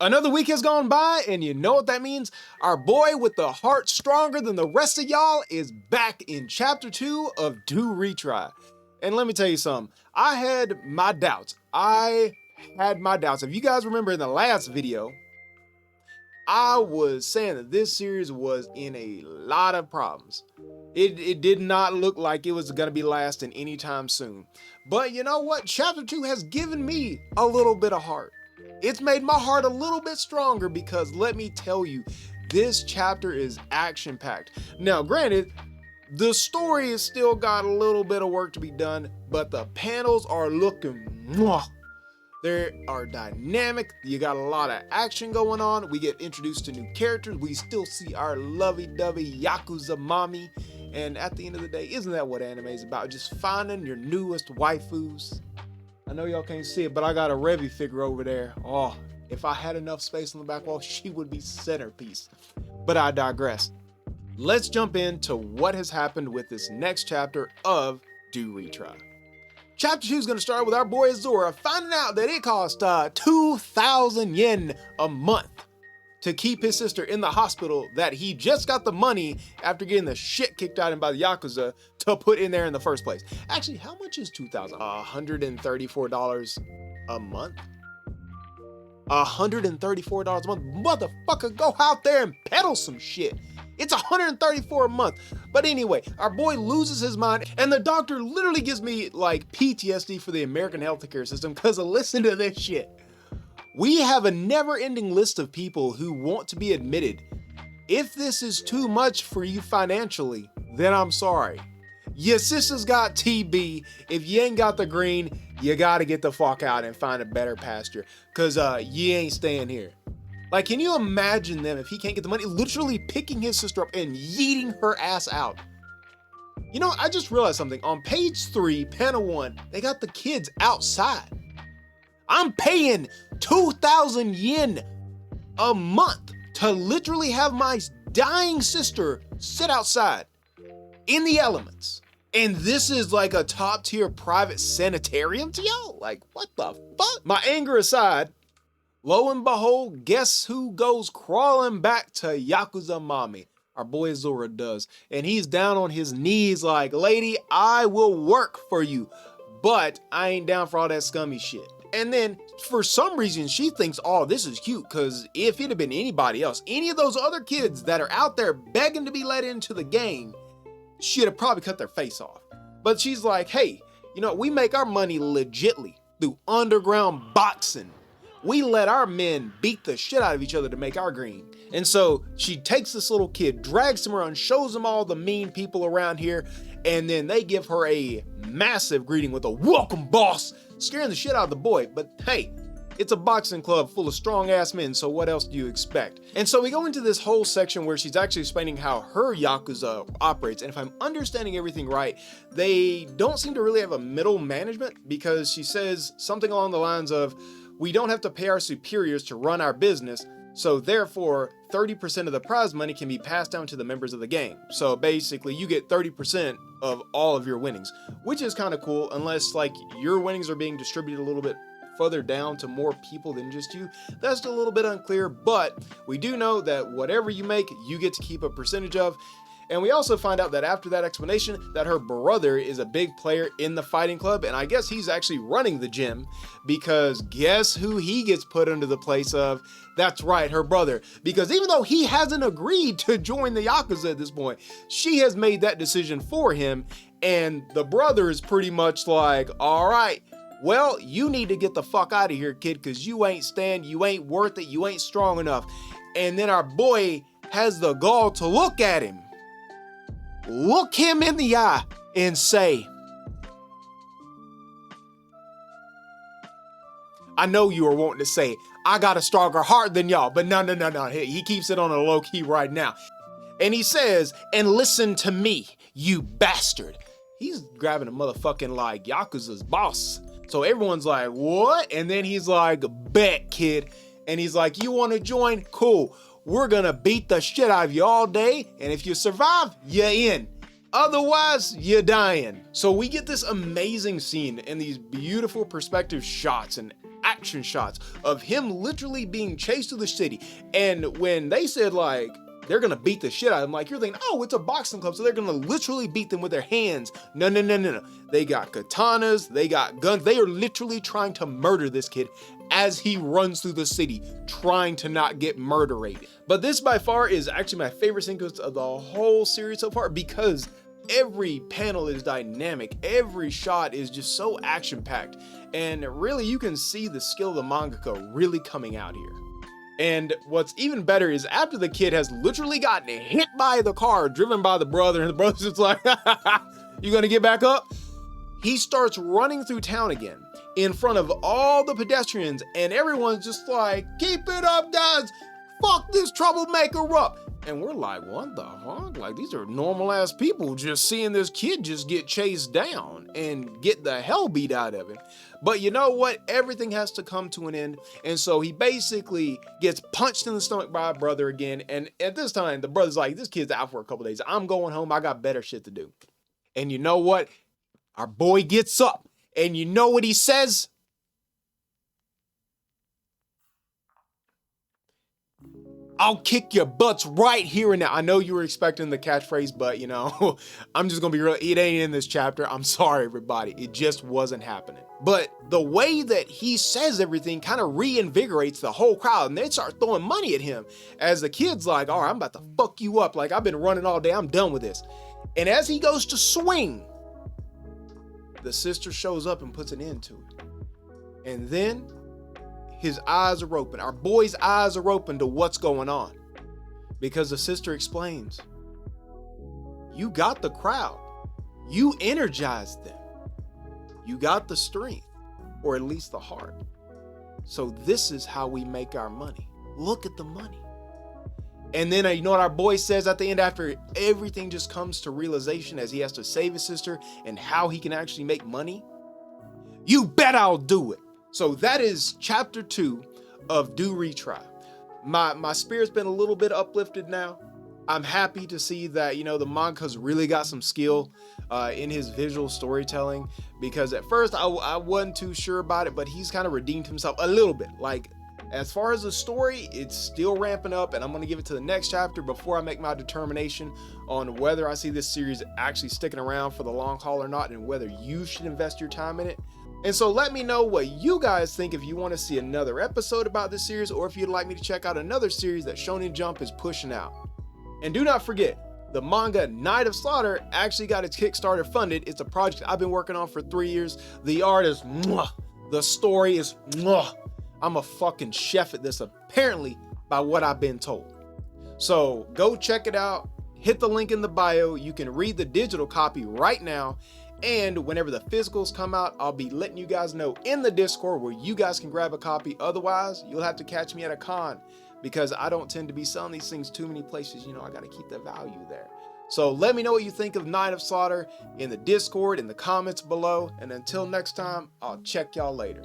Another week has gone by, and you know what that means? Our boy with the heart stronger than the rest of y'all is back in chapter 2 of Do Retry. And let me tell you something, I had my doubts. If you guys remember in the last video, I was saying that this series was in a lot of problems. It did not look like it was going to be lasting anytime soon. But you know what? Chapter 2 has given me a little bit of heart. It's made my heart a little bit stronger because let me tell you, this chapter is action-packed. Now, granted, the story has still got a little bit of work to be done, but the panels are looking mwah. They are dynamic. You got a lot of action going on. We get introduced to new characters. We still see our lovey-dovey Yakuza mommy. And at the end of the day, isn't that what anime is about? Just finding your newest waifus. I know y'all can't see it, but I got a Revy figure over there. Oh, if I had enough space on the back wall, she would be centerpiece. But I digress. Let's jump into what has happened with this next chapter of Do Retry. Chapter 2 is going to start with our boy Zora finding out that it costs 2,000 yen a month to keep his sister in the hospital that he just got the money after getting the shit kicked out of him by the Yakuza to put in there in the first place. Actually, how much is 2,000? $134 a month? $134 a month? Motherfucker, go out there and peddle some shit. It's $134 a month. But anyway, our boy loses his mind, and the doctor literally gives me like PTSD for the American healthcare system because listen to this shit. We have a never-ending list of people who want to be admitted. If this is too much for you financially, then I'm sorry. Your sister's got TB. If you ain't got the green, you gotta get the fuck out and find a better pasture, cause you ain't staying here. Like, can you imagine them if he can't get the money, literally picking his sister up and yeeting her ass out? You know, I just realized something. On page 3, panel 1, they got the kids outside. I'm paying 2,000 yen a month to literally have my dying sister sit outside in the elements. And this is like a top tier private sanitarium to y'all? Like, what the fuck? My anger aside, lo and behold, guess who goes crawling back to Yakuza mommy? Our boy Zora does. And he's down on his knees like, lady, I will work for you, but I ain't down for all that scummy shit. And then for some reason, she thinks, oh, this is cute, because if it had been anybody else, any of those other kids that are out there begging to be let into the game, she'd have probably cut their face off. But she's like, hey, you know, we make our money legitly through underground boxing. We let our men beat the shit out of each other to make our green. And so she takes this little kid, drags him around, shows him all the mean people around here, and then they give her a massive greeting with a welcome, boss, scaring the shit out of the boy. But hey, it's a boxing club full of strong ass men, so what else do you expect? And so we go into this whole section where she's actually explaining how her Yakuza operates. And if I'm understanding everything right, they don't seem to really have a middle management, because she says something along the lines of, we don't have to pay our superiors to run our business, so therefore 30% of the prize money can be passed down to the members of the gang. So basically you get 30% of all of your winnings, which is kind of cool, unless like your winnings are being distributed a little bit further down to more people than just you. That's a little bit unclear, but we do know that whatever you make, you get to keep a percentage of. And we also find out that after that explanation, that her brother is a big player in the fighting club, and I guess he's actually running the gym, because guess who he gets put under the place of? That's right, her brother. Because even though he hasn't agreed to join the Yakuza at this point, she has made that decision for him, and the brother is pretty much like, all right, well, you need to get the fuck out of here, kid, because you ain't worth it, you ain't strong enough. And then our boy has the gall to look at him, look him in the eye, and say, I know you are wanting to say, I got a stronger heart than y'all, but no. He keeps it on a low key right now. And he says, and listen to me, you bastard. He's grabbing a motherfucking like Yakuza's boss. So everyone's like, what? And then he's like, bet, kid. And he's like, you want to join? Cool. We're gonna beat the shit out of you all day, and if you survive, you're in. Otherwise, you're dying. So we get this amazing scene and these beautiful perspective shots and action shots of him literally being chased through the city. And when they said like, they're gonna beat the shit out of him, like you're thinking, oh, it's a boxing club, so they're gonna literally beat them with their hands. No. They got katanas, they got guns. They are literally trying to murder this kid as he runs through the city, trying to not get murderated. But this by far is actually my favorite sequence of the whole series so far, because every panel is dynamic. Every shot is just so action-packed. And really, you can see the skill of the mangaka really coming out here. And what's even better is after the kid has literally gotten hit by the car driven by the brother, and the brother's just like, you gonna get back up? He starts running through town again in front of all the pedestrians, and everyone's just like, keep it up, guys. Fuck this troublemaker up. And we're like, what the fuck? Like, these are normal ass people just seeing this kid just get chased down and get the hell beat out of him. But you know what? Everything has to come to an end. And so he basically gets punched in the stomach by a brother again. And at this time, the brother's like, this kid's out for a couple days. I'm going home. I got better shit to do. And you know what? Our boy gets up. And you know what he says? I'll kick your butts right here and now. I know you were expecting the catchphrase, but you know, I'm just gonna be real. It ain't in this chapter. I'm sorry, everybody. It just wasn't happening. But the way that he says everything kind of reinvigorates the whole crowd, and they start throwing money at him as the kid's like, all right, I'm about to fuck you up. Like, I've been running all day. I'm done with this. And as he goes to swing, the sister shows up and puts an end to it. And then his eyes are open. Our boy's eyes are open to what's going on. Because the sister explains, you got the crowd. You energized them. You got the strength, or at least the heart. So this is how we make our money. Look at the money. And then you know what our boy says at the end, after everything just comes to realization as he has to save his sister and how he can actually make money? You bet I'll do it. So that is chapter 2 of Do Retry. My spirit's been a little bit uplifted now. I'm happy to see that, you know, the manga's really got some skill in his visual storytelling, because at first I wasn't too sure about it, but he's kind of redeemed himself a little bit. Like, as far as the story, it's still ramping up, and I'm going to give it to the next chapter before I make my determination on whether I see this series actually sticking around for the long haul or not, and whether you should invest your time in it. And so let me know what you guys think, if you want to see another episode about this series, or if you'd like me to check out another series that Shounen Jump is pushing out. And do not forget, the manga Night of Slaughter actually got its Kickstarter funded. It's a project I've been working on for 3 years. The art is mwah. The story is mwah. I'm a fucking chef at this, apparently, by what I've been told. So go check it out. Hit the link in the bio. You can read the digital copy right now. And whenever the physicals come out, I'll be letting you guys know in the Discord where you guys can grab a copy. Otherwise, you'll have to catch me at a con, because I don't tend to be selling these things too many places. You know, I got to keep the value there. So let me know what you think of Night of Slaughter in the Discord, in the comments below. And until next time, I'll check y'all later.